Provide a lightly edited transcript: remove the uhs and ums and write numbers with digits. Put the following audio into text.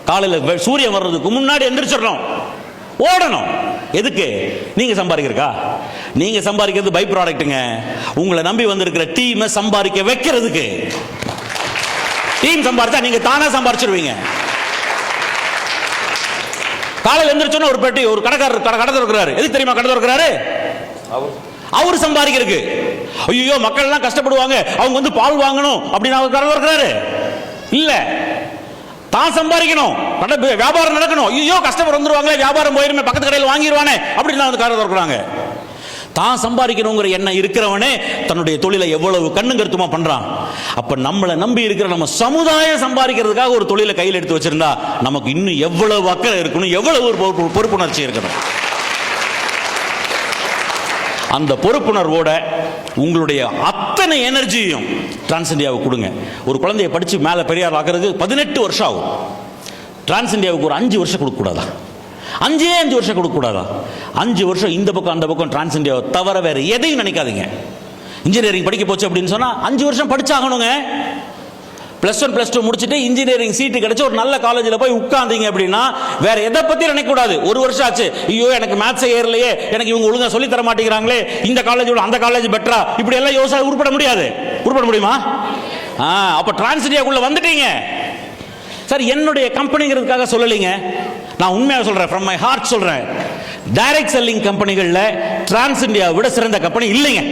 காலையில் சூரியன் வர்றதுக்கு முன்னாடி எந்திரிச்சிடணும், ஓடணும். எதுக்கு? நீங்க சம்பாதிக்கிறக்கா? நீங்க சம்பாதிக்கிறது பை ப்ராடக்ட்டுங்க. உங்களை நம்பி வந்திருக்கிற டீமை சம்பாதிக்க வைக்கிறதுக்கு. டீம் சம்பாதிச்சா நீங்க தானா சம்பாதிச்சிருவீங்க. காலையில் எந்திரிச்சோன்னா ஒரு பெட்டி, ஒரு கடைக்காரர் கடை திறக்கிறாரு. எதுக்கு தெரியுமா கடை திறக்கிறாரு? அவர் சம்பாதிக்கிறதுக்கு. ஐயோ மக்கள் எல்லாம் கஷ்டப்படுவாங்க, அவங்க வந்து பால் வாங்கணும் அப்படின்னு அவர் கடை திறக்கிறாரு. இல்ல, தான் சம்பாதிக்கணும், வியாபாரம் நடக்கணும். ஐயோ கஷ்டப்பட்டு வந்துருவாங்களே, வியாபாரம் போயிருமே, பக்கத்து கடையில் வாங்கிடுவானே அப்படின்னு வந்து கடை திறக்கிறாங்க. தான் சம்பாதிக்கணுங்கிற எண்ணம் இருக்கிறவனே தன்னுடைய தொழிலை எவ்வளவு கண்ணு கருத்துமா பண்றான். அப்ப நம்மளை நம்பி இருக்கிற நம்ம சமுதாயம் சம்பாதிக்கிறதுக்காக ஒரு தொழிலை கையில் எடுத்து வச்சிருந்தா நமக்கு இன்னும் எவ்வளவு அக்கறை இருக்கணும், எவ்வளவு ஒரு பொறுப்புணர்ச்சி இருக்கணும். அந்த பொறுப்புணர்வோட உங்களுடைய அத்தனை எனர்ஜியும் டிரான்ஸ் இந்தியாவுக்கு கொடுங்க. ஒரு குழந்தைய படிச்சு மேல பெரியார் ஆகிறது 18 வருஷம் ஆகும். டிரான்ஸ் இந்தியாவுக்கு ஒரு 5 வருஷம் கொடுக்க கூடாதா? 5 வருஷம் கொடுக்க கூடாதா? 5 வருஷம் இந்த பக்கம் அந்த பக்கம் டிரான்ஸ் இந்தியாவை தவிர வேற எதையும் நினைக்காதீங்க. இன்ஜினியரிங் படிக்க போச்சு அப்படின்னு சொன்னா 5 வருஷம் படிச்சாகணுங்க. +1 +2 முடிச்சுட்டு இன்ஜினியரிங் சீட்டு கிடைச்சு ஒரு நல்ல காலேஜில் போய் உட்கார்ந்தீங்க அப்படின்னா வேற எதை பத்தி நினைக்க கூடாது. 1 வருஷம் ஆச்சு, ஐயோ எனக்கு மேத்ஸ் ஏறலையே, எனக்கு இவங்க ஒழுங்கா சொல்லி தர மாட்டேங்கிறாங்களே, இந்த காலேஜோட அந்த காலேஜ் பெட்டரா, இப்படி எல்லாம் யோசனை உருப்பட முடியாது. உருப்பட முடியுமா? அப்ப டிரான்ஸ் இந்தியாக்குள்ள வந்துட்டீங்க. சார் என்னுடைய கம்பெனிங்கிறதுக்காக சொல்லலைங்க, நான் உண்மையாக சொல்றேன், ஃப்ரம் மை ஹார்ட் சொல்றேன். டைரக்ட் செல்லிங் கம்பெனிகள்ல டிரான்ஸ் இந்தியா விட சிறந்த கம்பெனி இல்லைங்க.